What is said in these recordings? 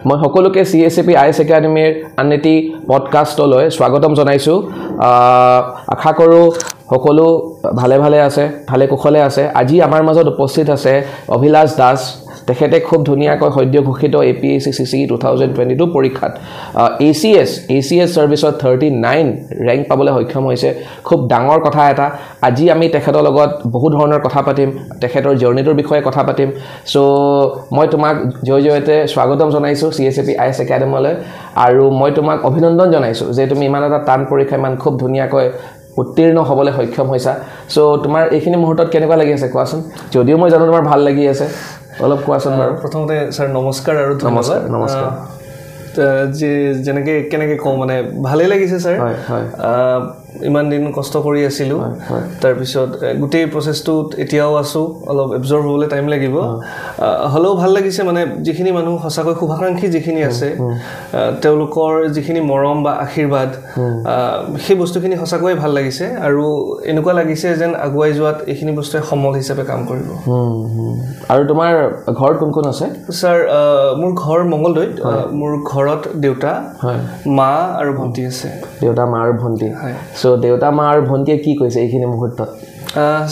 মই সকলোকে CSAP IS একাডেমীৰ আনএটি পডকাষ্টলৈ স্বাগতম জনাইছো আশা কৰো সকলো ভালে ভালে আছে ভালে কুশলে আছে আজি আমাৰ মাজত উপস্থিত আছে অভিলাষ দাস তেখেতে খুব ধুনিয়াকৈ সদ্য ঘোষিত APSC CCE 2022 পৰীক্ষাত ACS সাৰ্ভিসত 39 ৰেংক পাবলৈ সক্ষম হৈছে খুব ডাঙৰ কথা এটা আজি আমি তেখেতৰ লগত বহু ধৰণৰ কথা পাতিম তেখেতৰ জাৰ্নিটোৰ বিষয়ে কথা পাতিম সো মই তোমাক জয়তে স্বাগতম জনাইছো CSAP IS একাডেমীলৈ আৰু মই তোমাক অভিনন্দন জনাইছো যে তুমি ইমান এটা টান পৰীক্ষা ইমান খুব ধুনিয়াকৈ উত্তীৰ্ণ হ'বলৈ সক্ষম হৈছা সো তোমাৰ এইখিনি মুহূৰ্তত কেনেকুৱা লাগি আছে কোৱাচোন যদিও মই জানো তোমাৰ ভাল লাগি আছে অলপ কোৱাচোন বাৰু প্ৰথমতে স্যাৰ নমস্কাৰ আৰু ধন্যবাদ নমস্কাৰ যে জেনেকে কেনেকে কও মানে ভালে লাগিছে স্যাৰ হয় হয় ইমান দিন কষ্ট কৰি আছিলো তাৰ পিছত গুটেই প্ৰসেসটোত এতিয়াও আছো অলপ এবজৰ্ব হ'বলৈ টাইম লাগিব হলো ভাল লাগিছে মানে যিখিনি মানুহ হসাকৈ খুভাকাংক্ষী যিখিনি আছে তেওঁলোকৰ যিখিনি মৰম বা আশীৰ্বাদ সেই বস্তুখিনি হসাকৈ ভাল লাগিছে আৰু এনেকুৱা লাগিছে যেন আগুৱাই যোৱাত এইখিনি বস্তুৱে সমল হিচাপে কাম কৰিব আৰু তোমাৰ ঘৰ কোন কোন আছে স্যাৰ মোৰ ঘৰ মঙ্গলদৈত মোৰ ঘৰত দেউতা মা আৰু ভন্টি আছে দেউতা মা আৰু ভন্টি সো দেউতা মা আৰু ভন্টিয়ে কি কৈছে এইখিনি মুহূৰ্তত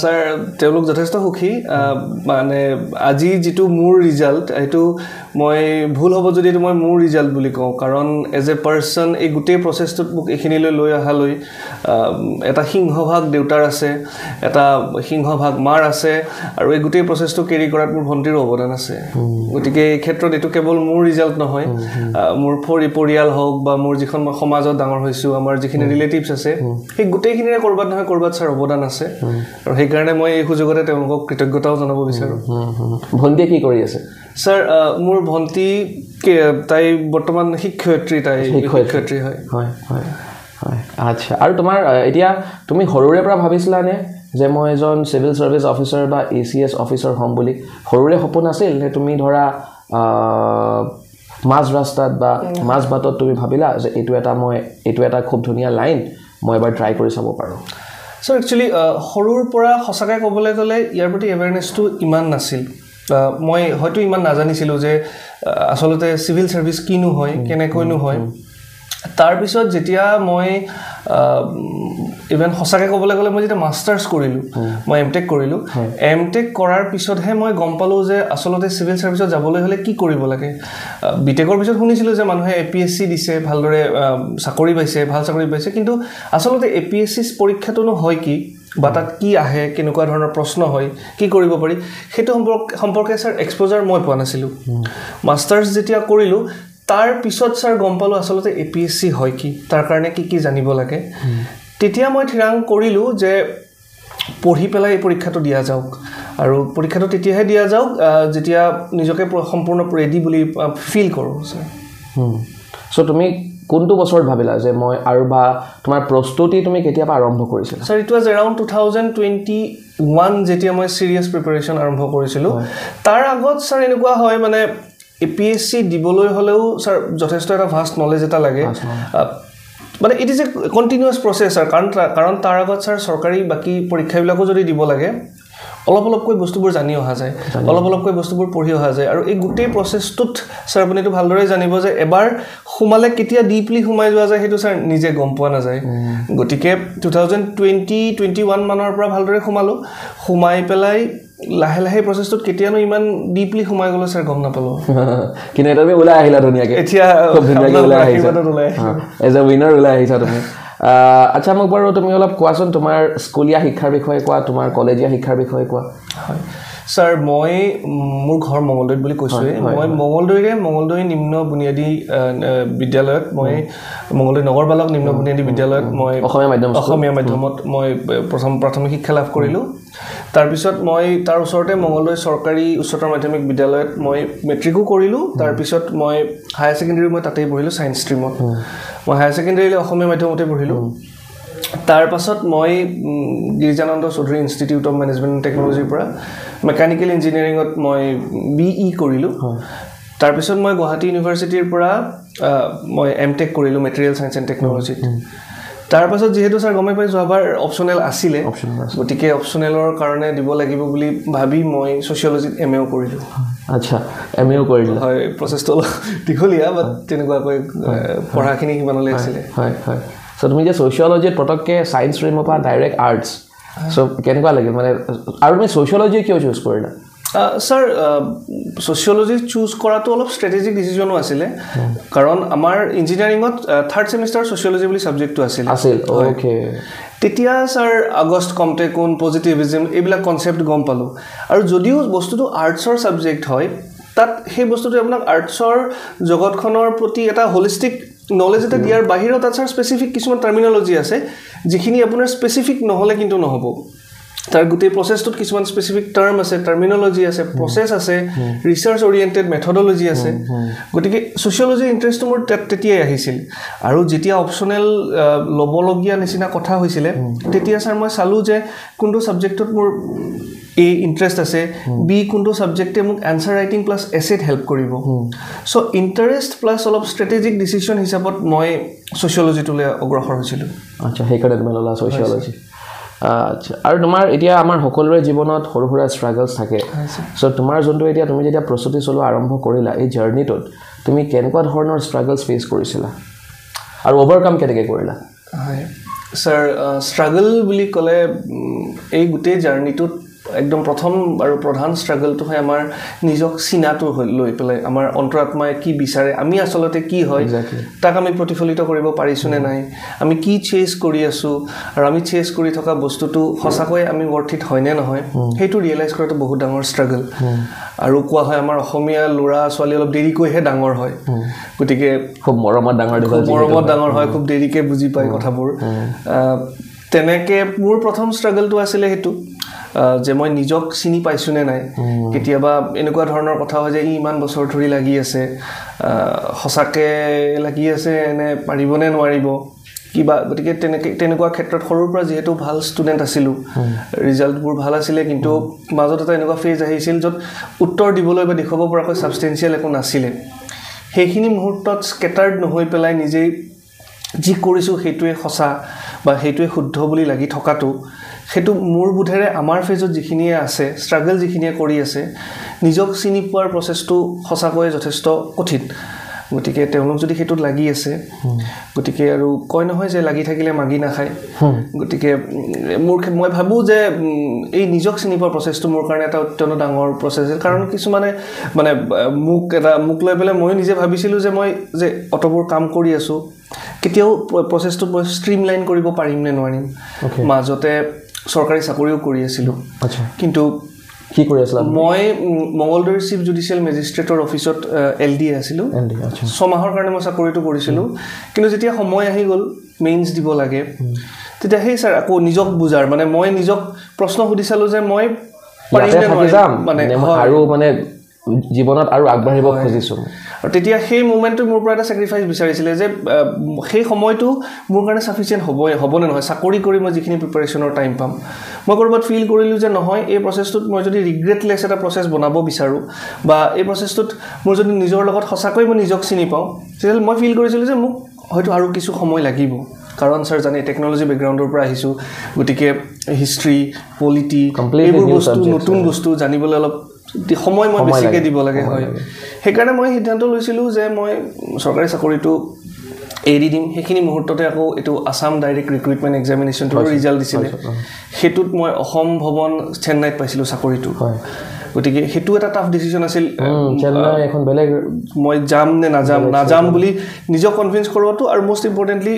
স্যাৰ তেওঁলোক যথেষ্ট সুখী মানে আজি যেটো মোৰ ৰিজাল্ট এটো মই ভুল হ'ব যদি এটো মই মোৰ ৰিজাল্ট বুলি কওঁ কাৰণ এজ এ পাৰসন এই গুটেই প্ৰসেসটোত মোক এখিনিলৈ লৈ আহালৈ এটা সিংহভাগ দেউতাৰ আছে এটা সিংহভাগ মাৰ আছে আৰু এই গুটেই প্ৰসেসটো কেৰি কৰাত মোৰ ভন্টিৰ অৱদান আছে গতিকে এই ক্ষেত্ৰত এটো কেৱল মোৰ ৰিজাল্ট নহয় মোৰ পৰিয়াল হওক বা মোৰ যিখন সমাজত ডাঙৰ হৈছো আমাৰ যিখিনি ৰিলেটিভছ আছে এই গুটেইখিনিৰে কৰবাত নহয় কৰবাত স্যাৰ অৱদান আছে আৰু সেই কাৰণে মই এই সুযোগতে তেওঁলোকক কৃতজ্ঞতাও জনাব বিচাৰো ভন্টি কি কৰি আছে স্যাৰ মোৰ ভন্টি তাই বৰ্তমান শিক্ষয়িত্ৰী হয় হয় হয় হয় আচ্ছা আৰু তোমাৰ এতিয়া তুমি হৰুৰে পৰা ভাবিছিলা নে যে মই এজন সিভিল সাৰ্ভিস অফিচাৰ বা ACS অফিচাৰ হ'ম বুলি হৰুৰে সপোন আছিল নে তুমি ধৰা মাজ ৰাস্তাত বা মাজ বাটত তুমি ভাবিলা যে এইটো এটা খুব ধুনিয়া লাইন মই এবাৰ ট্ৰাই কৰি চাব পাৰো সো একচুয়ালি হৰুৰ পৰা হসাকৈ ক'বলৈ গ'লে ইয়াৰ প্ৰতি এৱেৰনেছটো ইমান নাছিল মই হয়তো ইমান নাজানিছিলো যে আসলতে সিভিল সাৰ্ভিস কিনো হয় কেনেকৈনো হয় তাৰ পিছত যেতিয়া মই ইভেন হসাকৈ ক'বলৈ গ'লে মই যেতিয়া মাষ্টাৰ্ছ কৰিলো মই এমটেক কৰিলো এমটেক কৰাৰ পিছতহে মই গম পালো যে আসলতে সিভিল সাৰ্ভিসত যাবলৈ হলে কি কৰিব লাগে বিটেকৰ পিছত শুনিছিলো যে মানুহে APSC দিছে ভালদৰে চাকৰি পাইছে ভাল চাকৰি পাইছে কিন্তু আসলতে APSC পৰীক্ষাটোনো হয় কি বা তাত কি আহে কেনেকুৱা ধৰণৰ প্ৰশ্ন হয় কি কৰিব পাৰি হেতু সম্পৰ্কে স্যাৰ এক্সপোজাৰ মই পোৱা নাছিলো মাষ্টাৰ্ছ যেতিয়া কৰিলো তাৰ পিছত স্যাৰ গম পালো আসলতে APSC হয় কি তাৰ কাৰণে কি জানিব লাগে তেতিয়া মই থিৰাং কৰিলো যে পঢ়ি পেলাই এই পৰীক্ষাটো দিয়া যাওক আৰু পৰীক্ষাটো তেতিয়াহে দিয়া যাওক যেতিয়া নিজকে সম্পূৰ্ণ ৰেডি বুলি ফিল কৰো স্যাৰ সো তুমি কোনটো বছৰত ভাবিলা যে মই আৰু বা তোমাৰ প্ৰস্তুতি তুমি কেতিয়া আৰম্ভ কৰিছিলা স্যাৰ ইট ওয়াজ अराउंड 2021 যেতিয়া মই সিৰিয়াস প্ৰিপাৰেচন আৰম্ভ কৰিছিলো তাৰ আগত স্যাৰ এনেকুৱা হয় মানে APSC দিবলৈ হলেও স্যাৰ যথেষ্ট এটা ভাষ্ট নলেজ এটা লাগে মানে it is a continuous process কাৰণ তাৰ আগত স্যাৰ চৰকাৰী বাকি পৰীক্ষাবিলাকো যদি দিব লাগে অলপকৈ বস্তুবোৰ জানি অহা যায় অলপকৈ বস্তুবোৰ পঢ়ি অহা যায় আৰু এই গুটেই প্ৰসেসটোত স্যাৰ আপুনিটো ভালদৰে জানিব যে এবাৰ খুমালে কেতিয়া ডিপলি খুমাই যোৱা যায় হেতু স্যাৰ নিজে গম পোৱা না যায় গতিকে 2020-21 মানৰ পৰা ভালদৰে খুমালো খুমাই পেলাই লাহে লাহে প্ৰসেসটোত কেতিয়ানো ইমান ডিপলি খুমাই গলো স্যাৰ গম নাপালো কিন্তু এটা আমি ওলাই আহিলা ধুনিয়াকে এতিয়া খুব ধুনিয়াকে ওলাই আহিছা এজ এ উইনাৰ ওলাই আহিছা তুমি আচ্ছা মোক বাৰু তুমি অলপ কোৱাচোন তোমাৰ স্কুলীয়া শিক্ষাৰ বিষয়ে কোৱা তোমাৰ কলেজীয়া শিক্ষাৰ বিষয়ে কোৱা হয় স্যাৰ মই মোৰ ঘৰ মঙ্গলদৈত বুলি কৈছোৱে মই মঙ্গলদৈ নিম্ন বুনিয়াদী বিদ্যালয়ত মই মঙ্গলদৈ নগৰ বালক নিম্ন বুনিয়াদী বিদ্যালয়ত মই অসমীয়া মাধ্যমত মই প্ৰথম প্ৰাথমিক শিক্ষা লাভ কৰিলো তাৰ পিছত মই তাৰ ওচৰতে মঙ্গলদৈ চৰকাৰী উচ্চতৰ মাধ্যমিক বিদ্যালয়ত মই মেট্ৰিকো কৰিলো তাৰ পিছত মই হায়াৰ সেকেন্ডাৰী মই তাতেই পঢ়িলো সায়েন্স ষ্ট্ৰীমত মই হায়াৰ সেকেন্ডাৰীলৈ অসমীয়া মাধ্যমতে পঢ়িলো তাৰ পাছত মই Girijananda Chowdhury Institute of Management টেকনলজিৰ পৰা মেকানিকেল ইঞ্জিনিয়াৰিঙত মই BE কৰিলো তাৰ পিছত মই গুৱাহাটী ইউনিভাৰ্চিটিৰ পৰা মই এমটেক কৰিলো মেটেৰিয়েল সায়েন্স এণ্ড টেকনলজি তাৰ পাছত যেহেতু স্যাৰ গমে পাই যোৱাবাৰ অপচনেল আছিলে গতিকে অপচনেলৰ কাৰণে দিব লাগিব বুলি ভাবি মই সোশিয়োলজিত এমএও কৰিলো আচ্ছা এমএও কৰিলো হয় প্ৰচেছটো দীঘলীয়া বাট তেনেকুৱাকৈ পঢ়াখিনি কিমানলৈ আছিলে হয় হয় সো তুমি যে সোশিয়োলজিত পটককে সায়েন্স ষ্ট্ৰীমৰ পৰা ডাইৰেক্ট আৰ্টছ সো কেনেকুৱা লাগিল মানে আৰু তুমি সোশিয়োলজি কিয় চুজ কৰিলা স্যাৰ সোশিয়োলজি চুজ কৰাটো অলপ ষ্ট্ৰেটেজিক ডিসিশনো আছিলে কাৰণ আমাৰ ইঞ্জিনিয়াৰিঙত থাৰ্ড সেমিষ্টাৰ সোশিয়োলজি বুলি সাবজেক্টটো আছিল ওকে তেতিয়া স্যাৰ আগষ্ট কমতে কোন পজিটিভিজম এইবিলাক কনসেপ্ট গম পালো আৰু যদিও বস্তুটো আৰ্টছৰ সাবজেক্ট হয় তাত সেই বস্তুটো আপোনাক আৰ্টছৰ জগতখনৰ প্ৰতি এটা হোলিষ্টিক নলেজ এটা দিয়াৰ বাহিৰত তাত স্যাৰ স্পেসিফিক কিছুমান টাৰ্মিনোলজি আছে যিখিনি আপোনাৰ স্পেসিফিক নহলে কিন্তু নহব তাৰ গুটেই প্ৰসেছটোত কিছুমান স্পেসিফিক টাৰ্ম আছে টাৰ্মিনোলজি আছে প্ৰসেছ আছে ৰিসাৰ্চ ওৰিয়েন্টেড মেথডোলজি আছে গতিকে সোশিয়োলজি ইন্টাৰেষ্টটো মোৰ তেতিয়াই আহিছিল আৰু যেতিয়া অপচনেল লবলগীয়া নিচিনা কথা হৈছিলে তেতিয়া স্যাৰ মই চালু যে কোনটো সাবজেক্টত মোৰ এ ইন্টাৰেষ্ট আছে বি কোনটো সাবজেক্টে মোক answer writing plus asset help কৰিব সো ইন্টাৰেষ্ট প্লাস অলপ ষ্ট্ৰেটেজিক ডিসিশন হিচাপত মই সোশিয়োলজিটোলৈ অগ্ৰসৰ হৈছিলো আচ্ছা সেইকাৰণে তুমি ললা সোশিয়োলজি আচ্ছা আৰু তোমাৰ এতিয়া আমাৰ সকলোৰে জীৱনত সৰু সৰু ষ্ট্ৰাগলছ থাকে সো তোমাৰ যোনটো এতিয়া তুমি যেতিয়া প্ৰস্তুতি চলোৱা আৰম্ভ কৰিলা এই জাৰ্নিটোত তুমি কেনেকুৱা ধৰণৰ ষ্ট্ৰাগলছ ফেস কৰিছিলা আৰু ওভাৰকাম কেনেকৈ কৰিলা হয় স্যাৰ ষ্ট্ৰাগল বুলি ক'লে এই গোটেই জাৰ্নিটোত একদম প্ৰথম আৰু প্ৰধান ষ্ট্ৰাগলটো হয় আমাৰ নিজক চিনাটো লৈ পেলাই আমাৰ অন্তৰাত্মাই কি বিচাৰে আমি আসলতে কি হয় তাক আমি প্ৰতিফলিত কৰিব পাৰিছো নে নাই আমি কি চেজ কৰি আছো আৰু আমি চেজ কৰি থকা বস্তুটো সঁচাকৈ আমি wordit হয় নে নহয় হেতু ৰিয়েলাইজ কৰাটো বহুত ডাঙৰ ষ্ট্ৰাগল আৰু কোৱা হয় আমাৰ অসমীয়া লৰা ছোৱালী অলপ দেৰিকৈহে ডাঙৰ হয় গতিকে খুব মৰমত ডাঙৰ হয় খুব দেৰিকে বুজি পায় কথাবোৰ তেনেকে মোৰ প্ৰথম ষ্ট্ৰাগলটো আছিলে হেতু যে মই নিজক চিনি পাইছো নে নাই কেতিয়াবা এনেকুৱা ধৰণৰ কথা হয় যে ইমান বছৰ ধৰি লাগি আছে হসাকে লাগি আছে নে পাৰিবনে নোৱাৰিব কিবা গতিকে তেনেকুৱা ক্ষেত্ৰত সৰুৰ পৰা যেহেতু ভাল ষ্টুডেন্ট আছিলো ৰিজাল্টবোৰ ভাল আছিলে কিন্তু মাজত এটা এনেকুৱা ফেজ আহিছিল যত উত্তৰ দিবলৈ বা দেখুৱাব পৰাকৈ সাবষ্টেন্সিয়েল একো নাছিলে সেইখিনি মুহূৰ্তত স্কেটাৰ্ড নহৈ পেলাই নিজেই যি কৰিছো হেতুৱে হসা বা হেতুৱে শুদ্ধ বুলি লাগি থকাটো হেতু মোৰ বুধেৰে আমাৰ ফেজত যিখিনিয়ে আছে ষ্ট্ৰাগল যিখিনিয়ে কৰি আছে নিজক চিনি পোৱাৰ প্ৰচেছটো হসাকৈ যথেষ্ট কঠিন গতিকে তেওঁলোক যদি হেতুত লাগি আছে গতিকে আৰু কয় নহয় যে লাগি থাকিলে মাগি নাখায় গতিকে মই ভাবো যে এই নিজক চিনি পোৱাৰ প্ৰচেছটো মোৰ কাৰণে এটা অত্যন্ত ডাঙৰ প্ৰচেছ কাৰণ কিছুমানে মানে মুক লৈ পেলাই মই নিজে ভাবিছিলো যে মই যে অতবোৰ কাম কৰি আছো কেতিয়াও প্ৰচেছটো মই ষ্ট্ৰীমলাইন কৰিব পাৰিম নে নোৱাৰিম মাজতে সৰকাৰি চাকৰিও কৰি আছিল কিন্তু কি কৰি আছিল মই মঙ্গলদৈ চিফ জুডিশিয়েল মেজিষ্ট্ৰেটৰ অফিসত এলডি আছিল 6 মাহৰ কাৰণে মই চাকৰিটো কৰিছিল কিন্তু যেতিয়া সময় আহি গল মেইনছ দিব লাগে তেতিয়া হেই স্যাৰ আকৌ নিজক বুজাৰ মানে মই নিজক প্ৰশ্ন সুধিছালো যে মই পাৰিম নে নোৱাৰিম মানে আৰু মানে জীৱনত আৰু আগবাঢ়িব খুজিছো আৰু তেতিয়া সেই মোমেন্টটো মোৰ পৰা এটা স্যাক্ৰিফাইস বিচাৰিছিলে যে সেই সময়টো মোৰ কাৰণে সাফিচিয়েন্ট হ'ব নে নহয় চাকৰি কৰি মই যিখিনি প্ৰিপাৰেচনৰ টাইম পাম মই কৰবাত ফিল কৰিলো যে নহয় এই প্ৰচেছটোত মই যদি ৰিগ্ৰেটলেছ এটা প্ৰচেছ বনাব বিচাৰো বা এই প্ৰচেছটোত মোৰ যদি নিজৰ লগত সঁচাকৈ মই নিজক চিনি পাওঁ তেতিয়াহ'লে মই ফিল কৰিছিলো যে মোক হয়তো আৰু কিছু সময় লাগিব কাৰণ স্যাৰ জানে টেকনলজি বেকগ্ৰাউণ্ডৰ পৰা আহিছো গতিকে হিষ্ট্ৰী পলিটি এইবোৰ বস্তু নতুন বস্তু জানিবলৈ অলপ সময় মই বেছিকে দিব লাগে হয় সেইকাৰণে মই সিদ্ধান্ত লৈছিলো যে মই সৰকাৰি চাকৰিটো এৰি দিম সেইখিনি মুহূৰ্ততে আকৌ এটো আসাম ডাইৰেক্ট ৰিক্ৰুটমেন্ট এক্সামিনেশনটো ৰিজাল্ট দিছিলে হেতুত মই অসম ভৱন চেন্নাইত পাইছিলো চাকৰিটো গতিকে হেতু এটা টাফ ডিসিশন আছিল চেন্নাই এখন বেলেগ মই যাম নে নাযাম বুলি নিজক কনভিন্স কৰোৱাটো আৰু মোস্ট ইম্পৰ্টেন্টলি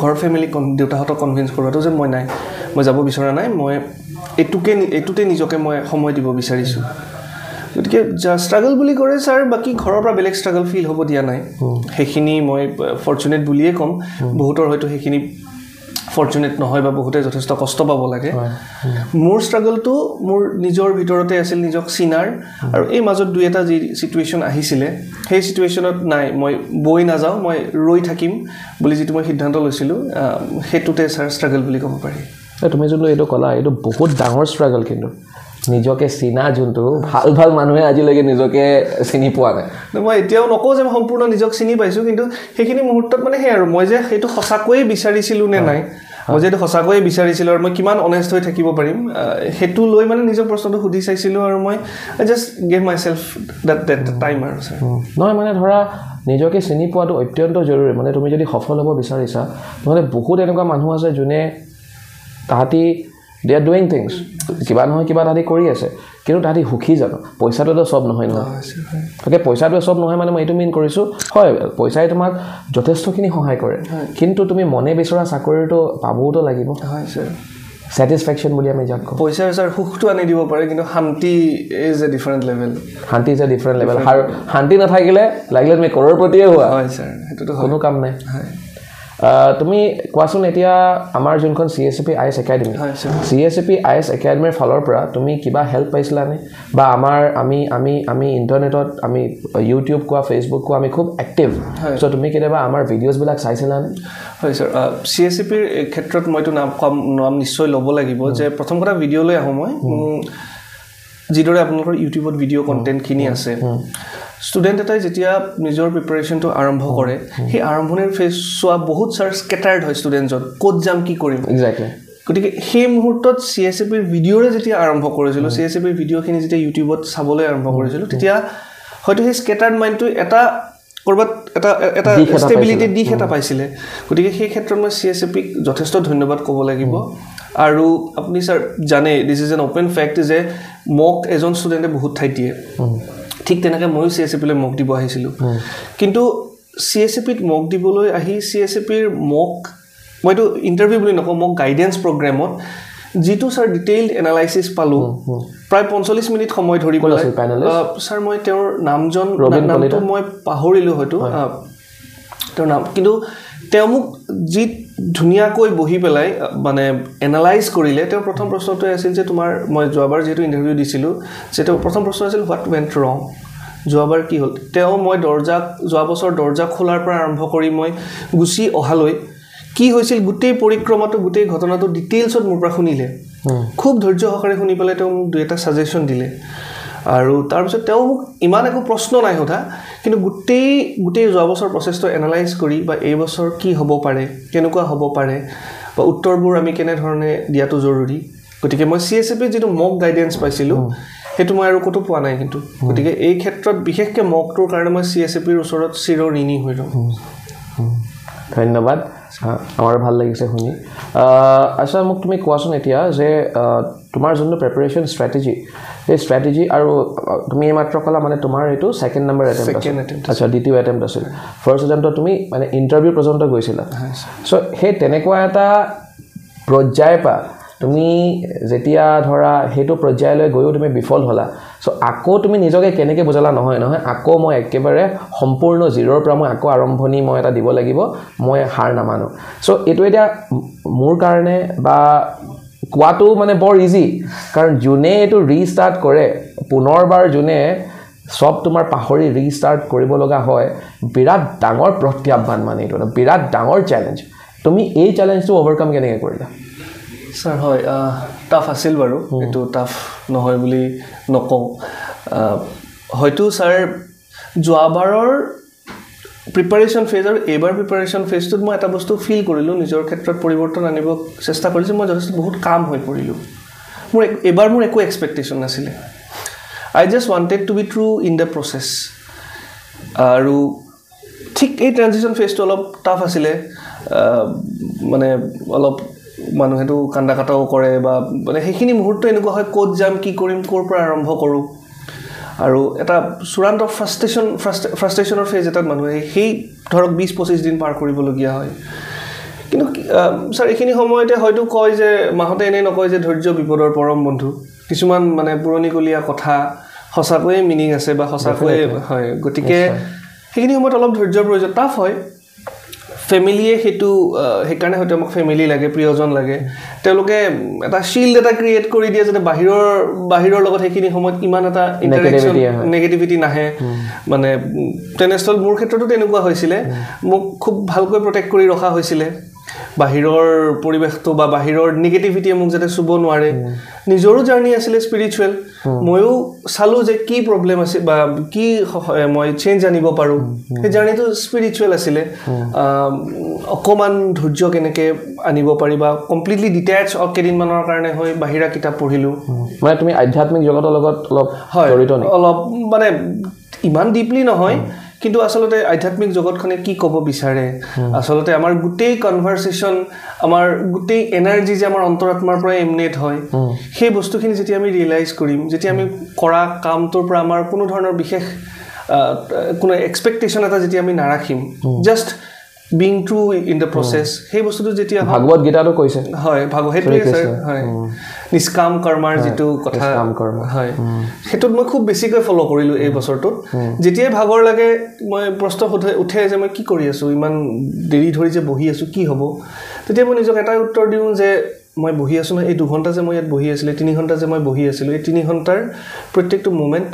ঘৰৰ ফ্যামিলি দেউতাহঁতক কনভিন্স কৰোৱাটো যে মই নাই মই যাব বিচৰা নাই মই এটুতে নিজকে মই সময় দিব বিচাৰিছো গতিকে ষ্ট্ৰাগল বুলি কৰে স্যাৰ বাকি ঘৰৰ পৰা বেলেগ ষ্ট্ৰাগল ফিল হ'ব দিয়া নাই হেখিনি মই ফৰচুনেট বুলিয়ে কম বহুতৰ হয়তো হেখিনি ফৰচুনেট নহয় বা বহুতে যথেষ্ট কষ্ট পাব লাগে মোৰ ষ্ট্ৰাগলটো মোৰ নিজৰ ভিতৰতে আছিল নিজক চিনাৰ আৰু এই মাজত দুই এটা যি সিচুৱেচন আহিছিলে সেই সিচুৱেচনত নাই মই বই নাযাও মই ৰৈ থাকিম বুলি যেটো মই সিদ্ধান্ত লৈছিলো হেতুতে স্যাৰ ষ্ট্ৰাগল বুলি ক'ব পাৰি তুমি যোনটো এটো কলা এটো বহুত ডাঙৰ ষ্ট্ৰাগল কিন্তু নিজকে চিনা যোনটো ভাল ভাল মানুহে আজিলৈকে নিজকে চিনি পোৱা নাই মই এতিয়াও নকওঁ যে মই সম্পূৰ্ণ নিজক চিনি পাইছোঁ কিন্তু সেইখিনি মুহূৰ্তত মানে সেই আৰু মই যে সেইটো সঁচাকৈয়ে বিচাৰিছিলোঁ নে নাই মই যেটো সঁচাকৈয়ে বিচাৰিছিলোঁ আৰু মই কিমান অনেষ্ট হৈ থাকিব পাৰিম হেতু লৈ মানে নিজৰ প্ৰশ্নটো সুধি চাইছিলোঁ আৰু মই just gave myself that time আৰু স্যাৰ নহয় মানে ধৰা নিজকে চিনি পোৱাটো অত্যন্ত জৰুৰী মানে তুমি যদি সফল হ'ব বিচাৰিছা নহলে বহুত এনেকুৱা মানুহ আছে যোনে তাহাঁতি they are doing things কিবা নহয় কিবা তাহাঁতি কৰি আছে কিন্তু তাহাঁতি সুখী জানো পইচাটোতো সব নহয় ন ওকে পইচাটো সব নহয় মানে মই এইটো মিন কৰিছোঁ হয় পইচাই তোমাক যথেষ্টখিনি সহায় কৰে কিন্তু তুমি মনে বিচৰা চাকৰিটো পাবওতো লাগিব হয় স্যাৰ satisfaction বুলি আমি যাক কওঁ পইচা স্যাৰ সুখটো আনি দিব পাৰে কিন্তু শান্তি ইজ এ ডিফাৰেন্ট লেভেল শান্তি ইজ এ ডিফাৰেন্ট লেভেল আৰু শান্তি নাথাকিলে লাগিলে তুমি কৰৰপতিয়ে হোৱা হয় স্যাৰ হেতুটো কোনো কাম নাই হয় তুমি কোৱাচোন এতিয়া আমাৰ যোনখন CSCP IS একাডেমি হয় স্যাৰ CSCP IS একাডেমিৰ ফালৰ পৰা তুমি কিবা হেল্প পাইছিলানে বা আমাৰ আমি ইন্টাৰনেটত আমি ইউটিউব কোৱা ফেচবুক কোৱা আমি খুব এক্টিভ সো তুমি কেতিয়াবা আমাৰ ভিডিঅ'জ বিলাক চাইছিলানে হয় স্যাৰ CSCP ৰ ক্ষেত্ৰত মইতো নাম নিশ্চয় ল'ব লাগিব যে প্ৰথম কথা ভিডিঅ' লৈ আহো মই যিদৰে আপোনালোকৰ ইউটিউবত ভিডিঅ' কন্টেন্টখিনি আছে ষ্টুডেন্ট এটাই যেতিয়া নিজৰ প্ৰিপাৰেচনটো আৰম্ভ কৰে সেই আৰম্ভণিৰ ফেজ চোৱা বহুত স্যাৰ স্কেটাৰ্ড হয় ষ্টুডেন্টজন ক'ত যাম কি কৰিম এক্স্যাক্টলি গতিকে সেই মুহূৰ্তত CSCP ৰ ভিডিঅ'ৰে যেতিয়া আৰম্ভ কৰিছিলোঁ CSCP ৰ ভিডিঅ'খিনি যেতিয়া ইউটিউবত চাবলৈ আৰম্ভ কৰিছিলোঁ তেতিয়া হয়তো সেই স্কেটাৰ্ড মাইণ্ডটো এটা কৰবাত এটা ষ্টেবিলিটি দিশ এটা পাইছিলে গতিকে সেই ক্ষেত্ৰত মই CSCP ক যথেষ্ট ধন্যবাদ ক'ব লাগিব আৰু আপুনি স্যাৰ জানে this is an open fact যে মক এজন ষ্টুডেন্টে বহুত ঠাই দিয়ে ঠিক তেনেকৈ ময়ো CSCP লৈ মক দিব আহিছিলোঁ কিন্তু CSCP ত মক দিবলৈ আহি CSCP ৰ মক মইতো ইণ্টাৰভিউ বুলি নকওঁ মক গাইডেন্স প্ৰগ্ৰামত যিটো স্যাৰ ডিটেইলড এনালাইসিস পালোঁ প্ৰায় 45 মিনিট সময় ধৰি পেলাই স্যাৰ মই তেওঁৰ নামটো মই পাহৰিলোঁ হয়তো তেওঁৰ নাম কিন্তু তেওঁ মোক যি ধুনীয়াকৈ বহি পেলাই মানে এনালাইজ কৰিলে তেওঁৰ প্ৰথম প্ৰশ্নটো আছিল যে তোমাৰ মই যোৱাবাৰ যেটো ইন্টাৰভিউ দিছিলোঁ যেটো প্ৰথম প্ৰশ্ন আছিল হোৱাট ৱেন্ট ৰং যোৱাবাৰ কি হ'ল তেওঁ মই যোৱা বছৰ দৰ্জা খোলাৰ পৰা আৰম্ভ কৰি মই গুছি অহালৈ কি হৈছিল গোটেই পৰিক্ৰমাটো গোটেই ঘটনাটো ডিটেইলছত মোৰ পৰা শুনিলে খুব ধৈৰ্য সহকাৰে শুনি পেলাই তেওঁ মোক দুটা সাজেশন দিলে আৰু তাৰ পিছত তেওঁ মোক ইমান একো প্ৰশ্ন নাই সোধা কিন্তু গোটেই যোৱা বছৰ প্ৰচেছটো এনালাইজ কৰি বা এই বছৰ কি হ'ব পাৰে কেনেকুৱা হ'ব পাৰে বা উত্তৰবোৰ আমি কেনে ধৰণে দিয়াটো জৰুৰী গতিকে মই CSCP যেটো মক গাইডেন্স পাইছিলোঁ হেতু মই আৰু কতো পোৱা নাই কিন্তু গতিকে এই ক্ষেত্ৰত বিশেষকৈ মকটোৰ কাৰণে মই CSCP ৰ ওচৰত চিৰঋণী হৈলো ধন্যবাদ আমাৰ ভাল লাগিছে শুনি আচ্ছা মোক তুমি কোৱাচোন এতিয়া যে তোমাৰ যোনটো প্ৰিপাৰেচন ষ্ট্ৰেটেজি এই ষ্ট্ৰেটেজি আৰু তুমি মাত্ৰ কলা মানে তোমাৰ এটো সেকেন্ড নম্বৰ এটেম্পট আচ্ছা দ্বিতীয় এটেম্পট আছিল ফাৰ্স্ট এটেম্পটত তুমি মানে ইন্টাৰভিউ পৰ্যন্ত গৈছিলা সো হে তেনেকুৱা এটা পৰ্যায়পা তুমি যেতিয়া ধৰা হেতু পৰ্যায়লৈ গৈও তুমি বিফল হলা সো আকৌ তুমি নিজকে কেনেকৈ বুজালা নহয় আকৌ মই একেবাৰে সম্পূৰ্ণ জিৰৰ পৰা মই আকৌ আৰম্ভণি মই এটা দিব লাগিব মই হাৰ নামানো সো এটো এটা মোৰ কাৰণে বা কোৱাটো মানে বৰ ইজি কাৰণ জুনে এটো ৰিস্টাৰ্ট কৰে পুনৰবাৰ জুনে সব তোমাৰ পাহৰি ৰিস্টাৰ্ট কৰিব লগা হয় বিৰাট ডাঙৰ প্ৰত্যাহ্বান মানে এটো বিৰাট ডাঙৰ চ্যালেঞ্জ তুমি এই চ্যালেঞ্জটো ওভাৰকাম কেনেকৈ কৰিলা স্যাৰ হয় টাফ আছিল বাৰু এটো টাফ নহয় বুলি নকওঁ হয়তো স্যাৰ যোৱাবাৰৰ প্ৰিপাৰেচন ফেজ আৰু এবাৰ প্ৰিপাৰেচন ফেজটোত মই এটা বস্তু ফিল কৰিলোঁ নিজৰ ক্ষেত্ৰত পৰিৱৰ্তন আনিব চেষ্টা কৰিছোঁ মই যথেষ্ট বহুত কাম হৈ পৰিলোঁ এবাৰ মোৰ একো এক্সপেক্টেশন নাছিলে I just wanted to be true in the process আৰু ঠিক এই ট্ৰানজিশন ফেজটো অলপ টাফ আছিলে মানে অলপ মানুহেটো কান্দা কাটাও কৰে বা মানে সেইখিনি মুহূৰ্ত এনেকুৱা হয় ক'ত যাম কি কৰিম ক'ৰ পৰা আৰম্ভ কৰোঁ আৰু এটা চূড়ান্ত ফ্ৰাষ্ট্ৰেশ্যনৰ ফেজ এটাত মানুহে সেই ধৰক 20-25 দিন পাৰ কৰিবলগীয়া হয় কিন্তু স্যাৰ এইখিনি সময়তে হয়তো কয় যে মাহতে এনে নকয় যে ধৈৰ্য বিপদৰ পৰম বন্ধু কিছুমান মানে পুৰণিকলীয়া কথা সঁচাকৈয়ে মিনিং আছে বা সঁচাকৈয়ে হয় গতিকে সেইখিনি সময়ত অলপ ধৈৰ্যৰ প্ৰয়োজন টাফ হয় ফ্যামিলিয়ে হেতু হেকাৰণে হয়তো আমাক ফ্যামিলি লাগে প্ৰিয়জন লাগে তেওঁলোকে এটা শিল্ড এটা ক্ৰিয়েট কৰি দিয়ে যাতে বাহিৰৰ লগত হেখিনি সময়ত ইমান এটা ইন্টাৰেকশন নেগেটিভিটি নাহে মানে তেনেস্থল মোৰ ক্ষেত্ৰতো তেনেকুৱা হৈছিলে মোক খুব ভালকৈ প্ৰটেক্ট কৰি ৰখা হৈছিলে বাহিৰৰ পৰিৱেশটো বা বাহিৰৰ নেগেটিভিটিয়ে মোক যাতে চুব নোৱাৰে নিজৰো জাৰ্নি আছিলে স্পিৰিচুৱেল ময়ো চালো যে কি প্ৰব্লেম আছে বা কি মই চেঞ্জ আনিব পাৰো সেই জাৰ্নিটো স্পিৰিচুৱেল আছিলে অকমান ধৈৰ্য কেনেকে আনিব পাৰিবা কমপ্লিটলি ডিটেচ কেইদিনমানৰ কাৰণে হৈ বাহিৰা কিতাপ পঢ়িলো মানে তুমি আধ্যাত্মিক জগতৰ লগত অলপ জড়িত নেকি অলপ মানে ইমান ডিপলি নহয় কিন্তু আসলতে আধ্যাত্মিক জগতখনে কি ক'ব বিচাৰে আসলতে আমাৰ গুটেই কনভাৰসেশন আমাৰ গুটেই এনাৰ্জি যে আমাৰ অন্তৰাত্মাৰ পৰা এমনেট হয় সেই বস্তুখিনি যেতিয়া আমি ৰিয়েলাইজ কৰিম যেতিয়া আমি কৰা কামটোৰ পৰা আমাৰ কোনো ধৰণৰ বিশেষ কোনো এক্সপেক্টেশন এটা যেতিয়া আমি নাৰাখিম just being true in the process সেই বস্তুটো যেতিয়া ভাগৱত গীতাটো কৈছে হয় ভাগৱতটোৱে স্যাৰ হয় নিষ্কাম কৰ্মাৰ যেটো কথা হয় হেতুত মই খুব বেছিকৈ ফলো কৰিলো এই বছৰটোত যেতিয়া ভাগৰ লাগে মই প্ৰশ্ন উঠে যে মই কি কৰি আছো ইমান দেৰি ধৰি যে বহি আছো কি হ'ব তেতিয়া মই নিজক এটা উত্তৰ দিও যে মই বহি আছো না এই 2 ঘণ্টা যে মই ইয়াত বহি আছিলো 3 ঘণ্টা যে মই বহি আছিলো এই 3 ঘণ্টাৰ প্ৰত্যেকটো moment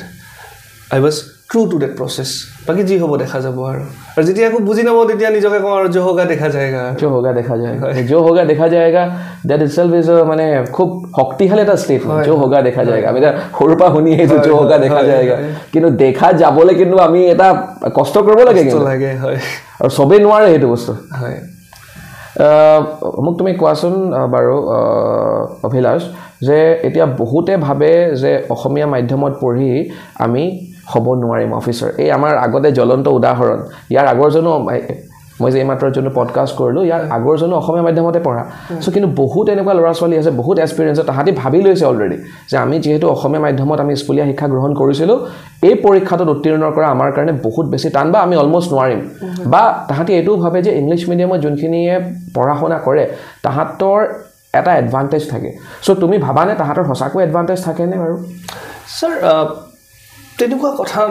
I was true to that process বাকি জি হ'ব দেখা যাব আৰু যেতিয়া আকৌ বুজি নাব তেতিয়া নিজকে কওঁ আৰু जो होगा देखा जाएगा जो होगा देखा जाएगा that itself is মানে খুব শক্তিশালী এটা স্টেটমেন্ট जो होगा देखा जाएगा আমি সৰুৰ পৰা শুনি আহিছো जो होगा देखा जाएगा কিন্তু দেখা যাবলৈ কিন্তু আমি এটা কষ্ট কৰিব লাগে হয় আৰু সবে নোৱাৰে হেতু বস্তু হয় মোক তুমি কোৱাচোন বাৰু অভিলাষ যে এতিয়া বহুতে ভাবে যে অসমীয়া মাধ্যমত পঢ়ি আমি হ'ব নোৱাৰিম অফিচাৰ এই আমাৰ আগতে জ্বলন্ত উদাহৰণ ইয়াৰ আগৰজনো মই যে এইমাত্ৰ যোনটো পডকাষ্ট কৰিলো ইয়াৰ আগৰজনো অসমীয়া মাধ্যমতে পঢ়া সো কিন্তু বহুত এনেকুৱা ল'ৰা ছোৱালী আছে বহুত এক্সপেৰিয়েন্স তাহাঁতি ভাবি লৈছে অলৰেডি যে আমি যেহেতু অসমীয়া মাধ্যমত আমি স্কুলীয়া শিক্ষা গ্ৰহণ কৰিছিলো এই পৰীক্ষাটোত উত্তীৰ্ণ কৰা আমাৰ কাৰণে বহুত বেছি টান বা আমি অলমোষ্ট নোৱাৰিম বা তাহাঁতি এইটো ভাবে যে ইংলিছ মিডিয়ামত যোনখিনিয়ে পঢ়া শুনা কৰে তাহাঁতৰ এটা এডভান্টেজ থাকে সো তুমি ভাবানে তাহাঁতৰ সঁচাকৈ এডভান্টেজ থাকে নে বাৰু স্যাৰ তেনেকুৱা কথা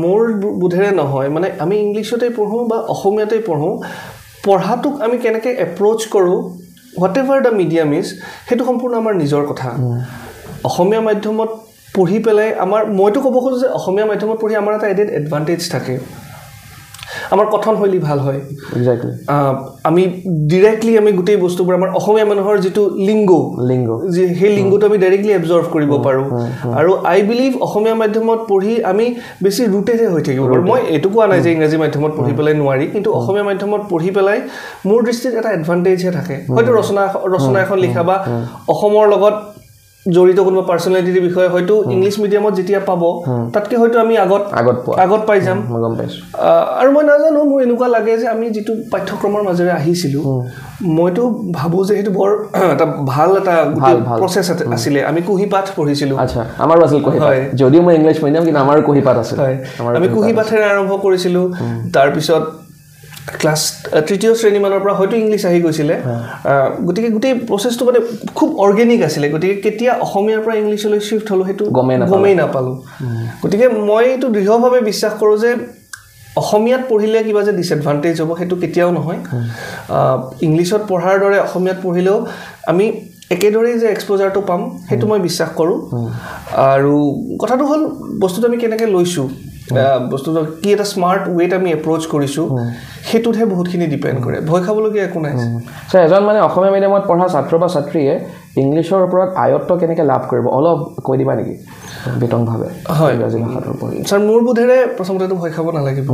মোৰ বুধেৰে নহয় মানে আমি ইংলিছতে পঢ়ো বা অসমীয়াতে পঢ়ো পঢ়াটোক আমি কেনেকৈ এপ্ৰোচ কৰো হোৱাটএভাৰ দ্য মিডিয়াম ইজ হেতু সম্পূৰ্ণ আমাৰ নিজৰ কথা অসমীয়া মাধ্যমত পঢ়ি পেলাই আমাৰ মইতো ক'ব খোজো যে অসমীয়া মাধ্যমত পঢ়ি আমাৰ এটা এডভান্টেজ থাকে আমাৰ কথন শৈলী ভাল হয় এক্স্যাক্টলি আমি ডাইৰেক্টলি আমি গুটেই বস্তুবোৰ আমাৰ অসমীয়া মানুহৰ যেটো লিংগ যে হে লিংগটো আমি ডাইৰেক্টলি এবজৰ্ভ কৰিব পাৰো আৰু আই বিলিভ অসমীয়া মাধ্যমত পঢ়ি আমি বেছি ৰুটেড হৈ থাকিব পাৰো মই এটো কোৱা নাই যে ইংৰাজী মাধ্যমত পঢ়ি পেলাই নোৱাৰি কিন্তু অসমীয়া মাধ্যমত পঢ়ি পেলাই মোৰ দৃষ্টিত এটা এডভান্টেজ থাকে হয়তো ৰচনা এখন লিখা বা অসমৰ লগত জড়িত কোনোবা পাৰ্সোনালিটিৰ বিষয়ে হয়তো ইংলিশ মিডিয়ামত যেতিয়া পাব তাতকে হয়তো আমি আগত পাই যাম আৰু মই নাজানো মোৰ এনেকুৱা লাগে যে আমি যেটো পাঠ্যক্ৰমৰ মাজেৰে আহিছিলো মইতো ভাবো যে হেতু বৰ এটা ভাল এটা প্ৰসেস আছিল আমি কুহিপাঠ পঢ়িছিলো আচ্ছা আমাৰো আছিল কুহিপাঠ যদিও মই ইংলিশ মিডিয়াম কিন্তু আমাৰ কুহিপাঠ আছিল আমি কুহিপাঠেৰে আৰম্ভ কৰিছিলো তাৰ পিছত ক্লাস তৃতীয় শ্ৰেণী মানৰ পৰা হয়তো ইংলিশ আহি গৈছিলে গতিকে গুটেই প্ৰসেসটো মানে খুব অৰ্গেনিক আছিল গতিকে কেতিয়া অসমীয়াৰ পৰা ইংলিশলৈ শিফট হলো হেতু গমেই নাপালো গতিকে মই এটো দৃঢ়ভাৱে বিশ্বাস কৰো যে অসমীয়াত পঢ়িলে কিবা যে ডিসএডভান্টেজ হ'ব হেতু কেতিয়াও নহয় ইংলিশত পঢ়াৰ দৰে অসমীয়াত পঢ়িলেও আমি একেদৰে যে এক্সপোজাৰটো পাম হেতু মই বিশ্বাস কৰো আৰু কথাটো হল বস্তুটো আমি কেনেকৈ লৈছো বস্তুটো কি এটা স্মাৰ্ট ওয়েট আমি এপ্ৰোচ কৰিছো হেতুহে বহুতখিনি ডিপেন্ড কৰে ভয় খাবলগীয়া একো নাই সো এজন মানে অসমীয়া মিডিয়ামত পঢ়া ছাত্ৰ বা ছাত্ৰীয়ে ইংলিছৰ ওপৰত আয়ত্ত কেনেকৈ লাভ কৰিব অলপ কৈ দিবা নেকি বিতংভাৱে হয় ইংৰাজী ভাষাৰ ওপৰত স্যাৰ মোৰ বুধেৰে প্ৰথমতে ভয় খাব নালাগিব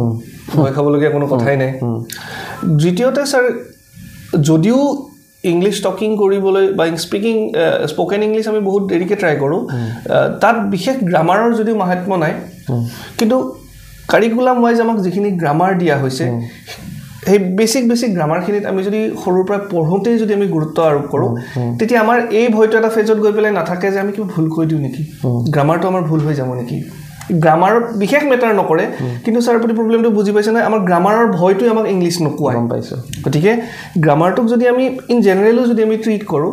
ভয় খাবলগীয়া কোনো কথাই নাই দ্বিতীয়তে স্যাৰ যদিও ইংলিশ টকিং কৰিবলৈ বা স্পিকিং স্পোকেন ইংলিশ আমি বহুত দেৰিকে ট্ৰাই কৰো তাত বিশেষ গ্ৰামাৰৰ যদি মাহাত্ম্য নাই কিন্তু কাৰিকুলাম ওয়াইজ আমাক যিখিনি গ্ৰামাৰ দিয়া হৈছে এই বেসিক গ্ৰামাৰখিনিত আমি যদি সৰুৰ পৰা পঢ়োতেই যদি আমি গুৰুত্ব আৰোপ কৰো তেতিয়া আমাৰ এই ভয়টো এটা ফেজত গৈ পেলাই নাথাকে যে আমি কিবা ভুল কৈ দিও নেকি গ্ৰামাৰটো আমাৰ ভুল হৈ যাব নেকি গ্ৰামাৰ বিশেষ মেটাৰ নকৰে কিন্তু স্যাৰ প্ৰতি প্ৰবলেমটো বুজি পাইছে না আমাৰ গ্ৰামাৰৰ ভয়টো আমাক ইংলিশ নকোৱাই গম পাইছো গতিকে গ্ৰামাৰটোক যদি আমি ইন জেনাৰেলো যদি আমি ট্ৰিট কৰো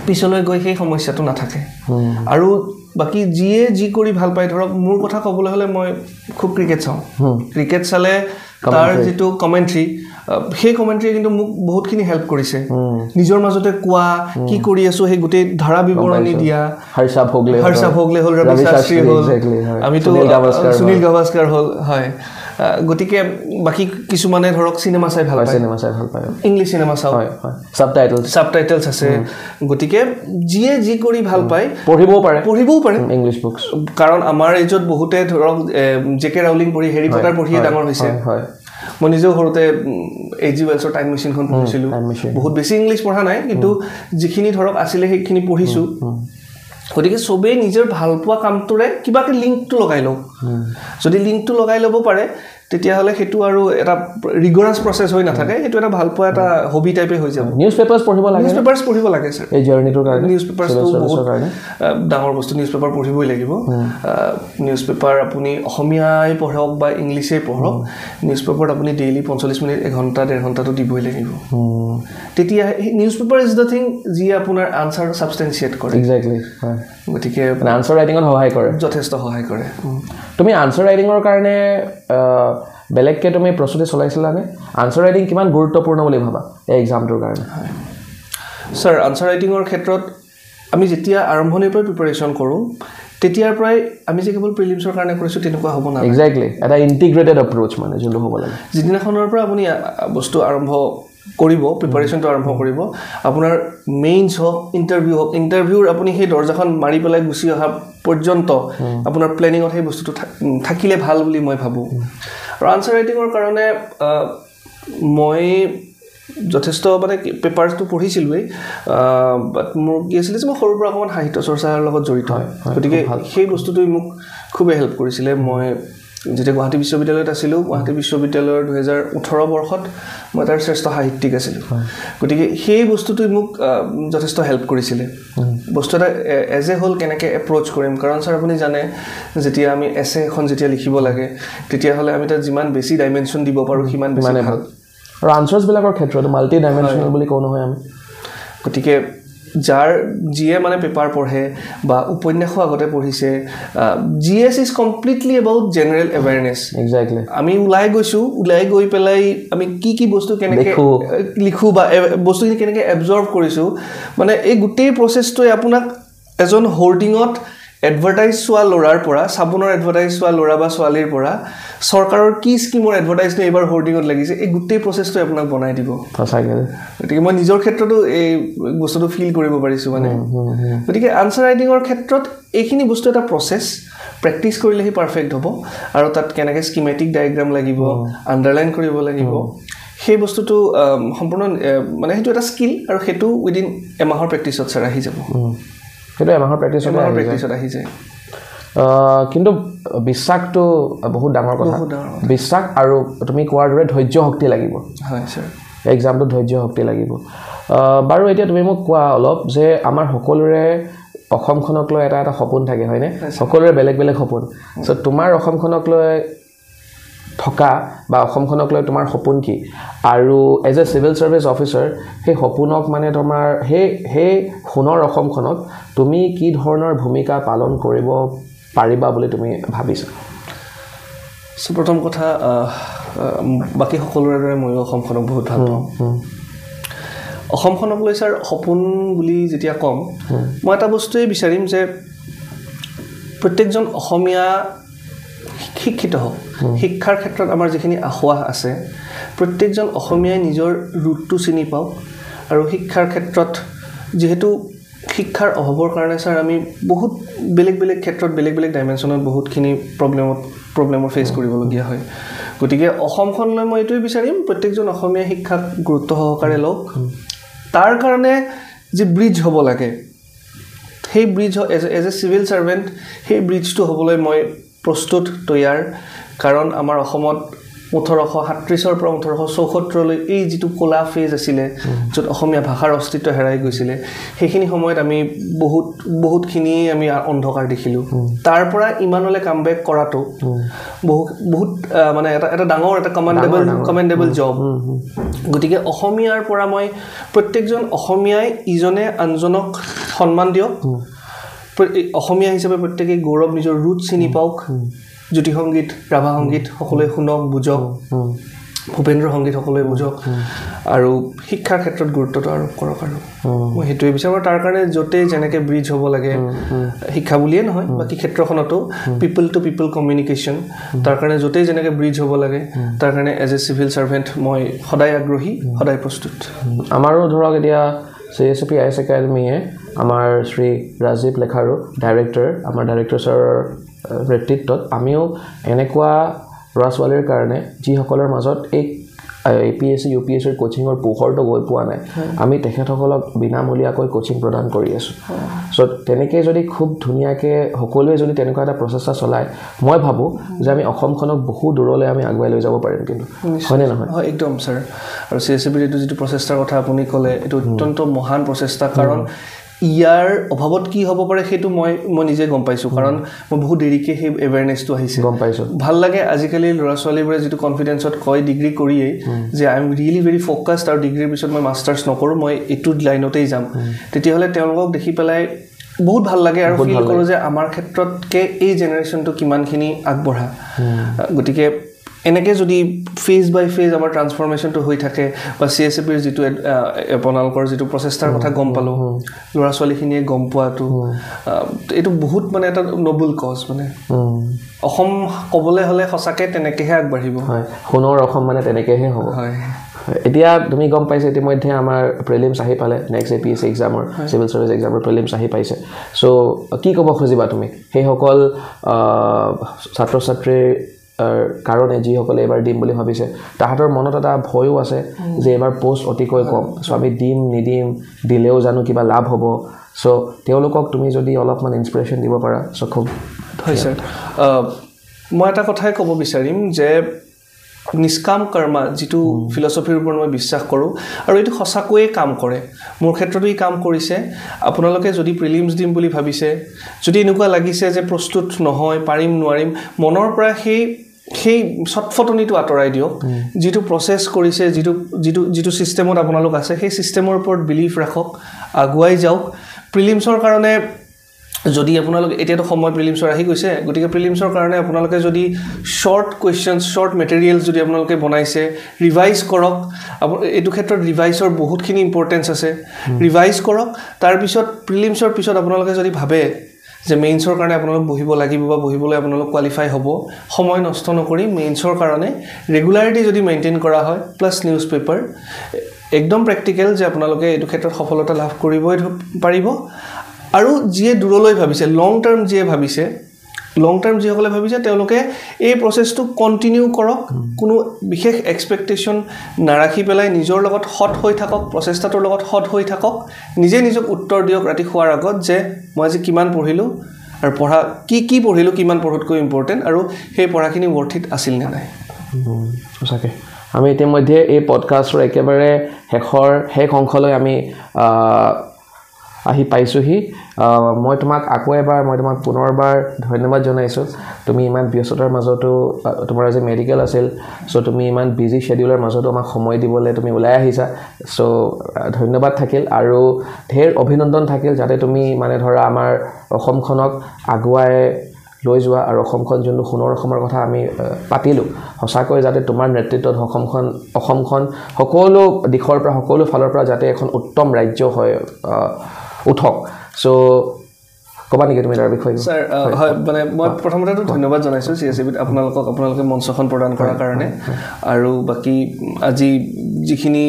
পিছলৈ গৈ সেই সমস্যাটো নাথাকে আৰু বাকি জিয়ে জি কৰি ভাল পাই ধৰক মোৰ কথা ক'বলৈ হলে মই খুব ক্ৰিকেট চাওঁ ক্ৰিকেট চালে তাৰ যেটো কমেন্ট্ৰি সেই কমেন্ট্ৰি কিন্তু মোক বহুতখিনি হেল্প কৰিছে নিজৰ মাজতে কোৱা কি কৰি আছো সেই গুটেই ধাৰা বিৱৰণী দিয়া হৰ্ষা ভোগলে হল ৰবি শাস্ত্ৰী হল আমি তো সুনীল গাভাস্কাৰ হল হয় গতিকে বাকি কিছুমানে ধৰক সিনেমা চাই ভাল পায় ইংলিছ সিনেমা চাও সাবটাইটেলছ আছে গতিকে যিয়ে যি কৰি ভাল পায় পঢ়িবও পাৰে ইংলিছ বুকছ কাৰণ আমাৰ এজত বহুতে ধৰক জেকে ৰাউলিং পঢ়ি হেৰি পটাৰ পঢ়িয়ে ডাঙৰ হৈছে মই নিজেও সৰুতে এজি ৱেলছৰ টাইম মেচিনখন পঢ়িছিলোঁ বহুত বেছি ইংলিছ পঢ়া নাই কিন্তু যিখিনি ধৰক আছিলে সেইখিনি পঢ়িছোঁ গতিকে চবেই নিজৰ ভাল পোৱা কামটোৰে কিবাকে লিংকটো লগাই লওক যদি লিংকটো লগাই ল'ব পাৰে তেতিয়াহ'লে সেইটো আৰু এটা ৰিগৰাছ প্ৰচেছ হৈ নাথাকে সেইটো এটা ভাল পোৱা এটা হবি টাইপে হৈ যাব নিউজ পেপাৰ্ছ পঢ়িব লাগে স্যাৰ এই জাৰ্নিটোৰ কাৰণে নিউজ পেপাৰ্ছটো বহুত ডাঙৰ বস্তু নিউজ পেপাৰ পঢ়িবই লাগিব নিউজ পেপাৰ আপুনি অসমীয়াই পঢ়ক বা ইংলিছেই পঢ়ক নিউজ পেপাৰত আপুনি ডেইলি 45 মিনিট 1 ঘণ্টা 1.5 ঘণ্টাটো দিবই লাগিব তেতিয়া news paper is the thing যি আপোনাৰ আনসাৰ সাবষ্টেন্সিয়েট কৰে এক্স্যাক্টলি গতিকে আনসাৰ ৰাইটিঙত সহায় কৰে যথেষ্ট সহায় কৰে তুমি আনসাৰ ৰাইটিঙৰ কাৰণে বেলেগকে তুমি প্ৰস্তুতি চলাইছিলানে আনসাৰ ৰাইটিং কিমান গুৰুত্বপূৰ্ণ বুলি ভাবা এই এক্সামটোৰ কাৰণে স্যাৰ আনসাৰ ৰাইটিঙৰ ক্ষেত্ৰত আমি যেতিয়া আৰম্ভণিৰ পৰা প্ৰিপাৰেচন কৰোঁ তেতিয়াৰ পৰাই আমি যে কেৱল প্ৰিলিমছৰ কাৰণে কৰিছোঁ তেনেকুৱা হ'ব না এক্স্যাক্টলি এটা ইন্টিগ্ৰেটেড এপ্ৰোচ মানে যোনটো হ'ব লাগে যিদিনাখনৰ পৰা আপুনি বস্তু আৰম্ভ কৰিব প্ৰিপাৰেচনটো আৰম্ভ কৰিব আপোনাৰ মেইনছ হওক ইণ্টাৰভিউৰ আপুনি সেই দৰ্জাখন মাৰি পেলাই গুচি অহা পৰ্যন্ত আপোনাৰ প্লেনিঙত সেই বস্তুটো থাকিলে ভাল বুলি মই ভাবোঁ আৰু আনসাৰ ৰাইটিঙৰ কাৰণে মই যথেষ্ট মানে পেপাৰছটো পঢ়িছিলোঁৱেই বাট মোৰ কি আছিলে যে মই সৰুৰ পৰা অকণমান সাহিত্য চৰ্চাৰ লগত জড়িত হয় গতিকে সেই বস্তুটোৱে মোক খুবেই হেল্প কৰিছিলে মই যেতিয়া গুৱাহাটী বিশ্ববিদ্যালয়ত আছিলোঁ গুৱাহাটী বিশ্ববিদ্যালয়ৰ 2018 বৰ্ষত মই তাৰ শ্ৰেষ্ঠ সাহিত্যিক আছিলোঁ গতিকে সেই বস্তুটোৱে মোক যথেষ্ট হেল্প কৰিছিলে বস্তু এটা এজ এ হোল কেনেকৈ এপ্ৰ'চ কৰিম কাৰণ ছাৰ আপুনি জানে যেতিয়া আমি এছে এখন যেতিয়া লিখিব লাগে তেতিয়াহ'লে আমি তাত যিমান বেছি ডাইমেনশ্যন দিব পাৰোঁ সিমান বেছি ভাল আৰু আনসাৰ্ছবিলাকৰ ক্ষেত্ৰত মাল্টি ডাইমেনশ্যনেল বুলি কওঁ নহয় আমি গতিকে যাৰ যিয়ে মানে পেপাৰ পঢ়ে বা উপন্যাসো আগতে পঢ়িছে GS is completely about general awareness exactly আমি ওলাই গৈ পেলাই আমি কি বস্তু কেনেকৈ লিখোঁ বা বস্তুখিনি কেনেকৈ এবজৰ্ভ কৰিছোঁ মানে এই গোটেই প্ৰচেছটোৱে আপোনাক এজন হোৰ্ডিঙত এডভাৰটাইজ চোৱা ল'ৰাৰ পৰা চাবোনৰ এডভাৰটাইজ চোৱা ল'ৰা বা ছোৱালীৰ পৰা চৰকাৰৰ কি স্কিমৰ এডভাৰটাইজটো এইবাৰ হোৰ্ডিঙত লাগিছে এই গোটেই প্ৰচেছটোৱে আপোনাক বনাই দিব সঁচাকৈ গতিকে মই নিজৰ ক্ষেত্ৰতো এই বস্তুটো ফিল কৰিব পাৰিছোঁ মানে গতিকে আনসাৰ ৰাইটিঙৰ ক্ষেত্ৰত এইখিনি বস্তু এটা প্ৰচেছ প্ৰেক্টিছ কৰিলেহে পাৰফেক্ট হ'ব আৰু তাত কেনেকৈ স্কিমেটিক ডায়েগ্ৰাম লাগিব আণ্ডাৰলাইন কৰিব লাগিব সেই বস্তুটো সম্পূৰ্ণ মানে সেইটো এটা স্কিল আৰু সেইটো উইদিন এমাহৰ প্ৰেক্টিছত ছাৰ আহি যাব সেইটো এমাহৰ প্ৰেক্টিছত আহি যায় কিন্তু বিশ্বাসটো বহুত ডাঙৰ কথা বিশ্বাস আৰু তুমি কোৱাৰ দৰে ধৈৰ্য শক্তি লাগিব হয় ছাৰ এক্সামটো ধৈৰ্য শক্তি লাগিব বাৰু এতিয়া তুমি মোক কোৱা অলপ যে আমাৰ সকলোৰে অসমখনক লৈ এটা সপোন থাকে হয়নে সকলোৰে বেলেগ বেলেগ সপোন চ' তোমাৰ অসমখনক লৈ থকা বা অসমখনক লৈ তোমাৰ সপোন কি আৰু as a civil service officer সেই সপোনক মানে তোমাৰ সেই সোণৰ অসমখনক তুমি কি ধৰণৰ ভূমিকা পালন কৰিব পাৰিবা বুলি তুমি ভাবিছা প্ৰথম কথা বাকী সকলোৰে দৰে ময়ো অসমখনক বহুত ভাল পাওঁ অসমখনক লৈ ছাৰ সপোন বুলি যেতিয়া ক'ম মই এটা বস্তুৱেই বিচাৰিম যে প্ৰত্যেকজন অসমীয়া শিক্ষিত হওক শিক্ষাৰ ক্ষেত্ৰত আমাৰ যিখিনি আখোৱাহ আছে প্ৰত্যেকজন অসমীয়াই নিজৰ ৰুটটো চিনি পাওক আৰু শিক্ষাৰ ক্ষেত্ৰত যিহেতু শিক্ষাৰ অভাৱৰ কাৰণে ছাৰ আমি বহুত বেলেগ ক্ষেত্ৰত বেলেগ ডাইমেনশ্যনত বহুতখিনি প্ৰব্লেমৰ ফেচ কৰিবলগীয়া হয় গতিকে অসমখনলৈ মই এইটোৱে বিচাৰিম প্ৰত্যেকজন অসমীয়া শিক্ষাক গুৰুত্ব সহকাৰে লওক তাৰ কাৰণে যি ব্ৰিজ হ'ব লাগে সেই bridge as a civil servant সেই ব্ৰিজটো হ'বলৈ মই প্ৰস্তুত তৈয়াৰ কাৰণ আমাৰ অসমত 1837 পৰা 1874লৈ এই যিটো কলা ফেজ আছিলে য'ত অসমীয়া ভাষাৰ অস্তিত্ব হেৰাই গৈছিলে সেইখিনি সময়ত আমি বহুতখিনি আমি অন্ধকাৰ দেখিলোঁ তাৰ পৰা ইমানলৈ কামবেক কৰাটো বহুত মানে এটা ডাঙৰ এটা কমেণ্ডেবল জব গতিকে অসমীয়াৰ পৰা মই প্ৰত্যেকজন অসমীয়াই ইজনে আনজনক সন্মান দিয়ক অসমীয়া হিচাপে প্ৰত্যেকেই গৌৰৱ নিজৰ ৰুট চিনি পাওক জ্যোতি সংগীত ৰাভা সংগীত সকলোৱে শুনক বুজক ভূপেন্দ্ৰ সংগীত সকলোৱে বুজক আৰু শিক্ষাৰ ক্ষেত্ৰত গুৰুত্বটো আৰোপ কৰক আৰু মই সেইটোৱে বিচাৰোঁ তাৰ কাৰণে য'তেই যেনেকৈ ব্ৰিজ হ'ব লাগে শিক্ষা বুলিয়ে নহয় বাকী ক্ষেত্ৰখনতো পিপল টু পিপল কমিউনিকেশ্যন তাৰ কাৰণে য'তেই যেনেকৈ ব্ৰিজ হ'ব লাগে তাৰ কাৰণে এজ এ চিভিল ছাৰ্ভেণ্ট মই সদায় আগ্ৰহী সদায় প্ৰস্তুত আমাৰো ধৰক এতিয়া CSCP IS একাডেমীয়ে আমাৰ শ্ৰী ৰাজীৱ লেখাৰু ডাইৰেক্টৰ আমাৰ ডাইৰেক্টৰ ছাৰৰ নেতৃত্বত আমিও এনেকুৱা ল'ৰা ছোৱালীৰ কাৰণে যিসকলৰ মাজত এই APSC UPSCৰ কোচিঙৰ পোহৰটো গৈ পোৱা নাই আমি তেখেতসকলক বিনামূলীয়াকৈ কোচিং প্ৰদান কৰি আছোঁ চ' তেনেকৈ যদি খুব ধুনীয়াকৈ সকলোৱে যদি তেনেকুৱা এটা প্ৰচেষ্টা চলায় মই ভাবোঁ যে আমি অসমখনক বহু দূৰলৈ আমি আগুৱাই লৈ যাব পাৰিম কিন্তু হয়নে নহয় হয় একদম ছাৰ আৰু CSCPৰ এইটো যিটো প্ৰচেষ্টাৰ কথা আপুনি ক'লে এইটো অত্যন্ত মহান প্ৰচেষ্টা কাৰণ ইয়াৰ অভাৱত কি হ'ব পাৰে সেইটো মই নিজে গম পাইছোঁ কাৰণ মই বহুত দেৰিকৈ সেই এৱেৰনেছটো আহিছে গম পাইছোঁ ভাল লাগে আজিকালি ল'ৰা ছোৱালীবোৰে যিটো কনফিডেঞ্চত কয় ডিগ্ৰী কৰিয়েই যে I am really very focused আৰু ডিগ্ৰীৰ পিছত মই মাষ্টাৰ্ছ নকৰোঁ মই এইটো লাইনতেই যাম তেতিয়াহ'লে তেওঁলোকক দেখি পেলাই বহুত ভাল লাগে আৰু ফিল কৰোঁ যে আমাৰ ক্ষেত্ৰতকৈ এই জেনেৰেশ্যনটো কিমানখিনি আগবঢ়া গতিকে এনেকৈ যদি ফেজ বাই ফেজ আমাৰ ট্ৰান্সফৰ্মেশ্যনটো হৈ থাকে বা CSCPৰ যিটো আপোনালোকৰ যিটো প্ৰচেষ্টাৰ কথা গম পালোঁ ল'ৰা ছোৱালীখিনিয়ে গম পোৱাটো এইটো বহুত মানে এটা নবল কজ মানে অসম ক'বলৈ হ'লে সঁচাকৈ তেনেকৈহে আগবাঢ়িব হয় সোণৰ অসম মানে তেনেকৈহে হ'ব হয় এতিয়া তুমি গম পাইছা ইতিমধ্যে আমাৰ প্ৰিলিমছ আহি পালে নেক্সট APSC এক্সামৰ চিভিল ছাৰ্ভিচ এক্সামৰ প্ৰিলিমছ আহি পাইছে চ' কি ক'ব খুজিবা তুমি সেইসকল ছাত্ৰ ছাত্ৰীৰ কাৰণে যিসকলে এবাৰ দিম বুলি ভাবিছে তাহাঁতৰ মনত এটা ভয়ো আছে যে এবাৰ পোষ্ট অতিকৈ কম চ' আমি দিম নিদিম দিলেও জানো কিবা লাভ হ'ব চ' তেওঁলোকক তুমি যদি অলপমান ইনস্পিৰেশ্যন দিব পাৰা চ' খুব হয় ছাৰ মই এটা কথাই ক'ব বিচাৰিম যে নিষ্কাম কৰ্মা যিটো ফিলচফিৰ ওপৰত মই বিশ্বাস কৰোঁ আৰু এইটো সঁচাকৈয়ে কাম কৰে মোৰ ক্ষেত্ৰতো ই কাম কৰিছে আপোনালোকে যদি প্ৰিলিমছ দিম বুলি ভাবিছে যদি এনেকুৱা লাগিছে যে প্ৰস্তুত নহয় পাৰিম নোৱাৰিম মনৰ পৰা সেই চটফটনিটো আঁতৰাই দিয়ক যিটো প্ৰচেছ কৰিছে যিটো ছিষ্টেমত আপোনালোক আছে সেই ছিষ্টেমৰ ওপৰত বিলিভ ৰাখক আগুৱাই যাওক প্ৰিলিমছৰ কাৰণে যদি আপোনালোকে এতিয়াতো সময় প্ৰিলিমছৰ আহি গৈছে গতিকে প্ৰিলিমছৰ কাৰণে আপোনালোকে যদি শ্বৰ্ট কুৱেশ্যনছ শ্বৰ্ট মেটেৰিয়েলছ যদি আপোনালোকে বনাইছে ৰিভাইজ কৰক এইটো ক্ষেত্ৰত ৰিভাইজৰ বহুতখিনি ইম্পৰ্টেঞ্চ আছে ৰিভাইজ কৰক তাৰপিছত প্ৰিলিমছৰ পিছত আপোনালোকে যদি ভাবে যে মেইনছৰ কাৰণে আপোনালোক বহিব লাগিব বা বহিবলৈ আপোনালোক কোৱালিফাই হ'ব সময় নষ্ট নকৰি মেইনছৰ কাৰণে ৰেগুলাৰিটি যদি মেইনটেইন কৰা হয় প্লাছ নিউজ পেপাৰ একদম প্ৰেক্টিকেল যে আপোনালোকে এইটো ক্ষেত্ৰত সফলতা লাভ কৰিবই পাৰিব আৰু যিয়ে দূৰলৈ ভাবিছে লং টাৰ্ম যিসকলে ভাবিছে তেওঁলোকে এই প্ৰচেছটো কণ্টিনিউ কৰক কোনো বিশেষ এক্সপেক্টেশ্যন নাৰাখি পেলাই নিজৰ লগত হট হৈ থাকক প্ৰচেষ্টাটোৰ লগত হট হৈ থাকক নিজে নিজক উত্তৰ দিয়ক ৰাতি শোৱাৰ আগত যে মই আজি কিমান পঢ়িলোঁ আৰু পঢ়া কি পঢ়িলোঁ কিমান পঢ়াতকৈ ইম্পৰ্টেণ্ট আৰু সেই পঢ়াখিনি ৱৰ্থ ইট আছিল নে নাই সঁচাকৈ আমি ইতিমধ্যে এই পডকাষ্টৰ একেবাৰে শেষ অংশলৈ আমি আহি পাইছোঁহি মই তোমাক পুনৰবাৰ ধন্যবাদ জনাইছোঁ তুমি ইমান ব্যস্ততাৰ মাজতো তোমাৰ আজি মেডিকেল আছিল চ' তুমি ইমান বিজি শ্বেডিউলৰ মাজতো আমাক সময় দিবলৈ তুমি ওলাই আহিছা চ' ধন্যবাদ থাকিল আৰু ঢেৰ অভিনন্দন থাকিল যাতে তুমি মানে ধৰা আমাৰ অসমখনক আগুৱাই লৈ যোৱা আৰু অসমখন যোনটো সোণৰ অসমৰ কথা আমি পাতিলোঁ সঁচাকৈ যাতে তোমাৰ নেতৃত্বত অসমখন সকলো দিশৰ পৰা সকলো ফালৰ পৰা যাতে এখন উত্তম ৰাজ্য হয় উঠক চ' ক'বা নেকি তুমি তাৰ বিষয়ে ছাৰ হয় মানে মই প্ৰথমতেতো ধন্যবাদ জনাইছোঁ CSCPত আপোনালোকে মঞ্চখন প্ৰদান কৰাৰ কাৰণে আৰু বাকী আজি যিখিনি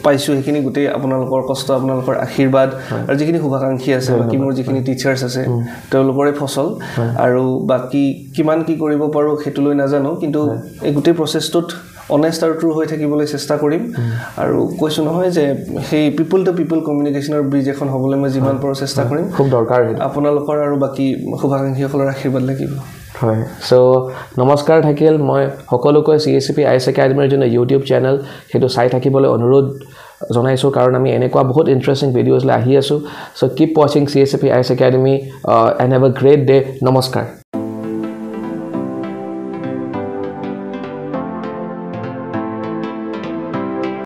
পাইছোঁ সেইখিনি গোটেই আপোনালোকৰ কষ্ট আপোনালোকৰ আশীৰ্বাদ আৰু যিখিনি শুভাকাংক্ষী আছে বাকী মোৰ যিখিনি টিচাৰ্ছ আছে তেওঁলোকৰে ফচল আৰু বাকী কিমান কি কৰিব পাৰোঁ সেইটো লৈ নাজানো কিন্তু এই গোটেই প্ৰচেছটোত অনেষ্ট আৰু ট্ৰু হৈ থাকিবলৈ চেষ্টা কৰিম আৰু কৈছোঁ নহয় যে সেই পিপল টু পিপল কমিউনিকেশ্যনৰ ব্ৰিজ এখন হ'বলৈ মই যিমান পাৰোঁ চেষ্টা কৰিম খুব দৰকাৰ আপোনালোকৰ আৰু বাকী শুভাকাংক্ষীসকলৰ আশীৰ্বাদ লাগিব হয় চ' নমস্কাৰ থাকিল মই সকলোকৈ CSCP IS একাডেমীৰ যোনটো ইউটিউব চেনেল সেইটো চাই থাকিবলৈ অনুৰোধ জনাইছোঁ কাৰণ আমি এনেকুৱা বহুত ইণ্টাৰেষ্টিং ভিডিঅ'জ লৈ আহি আছোঁ চ' কিপ ৱাচিং CSCP IS academy and have a great day নমস্কাৰ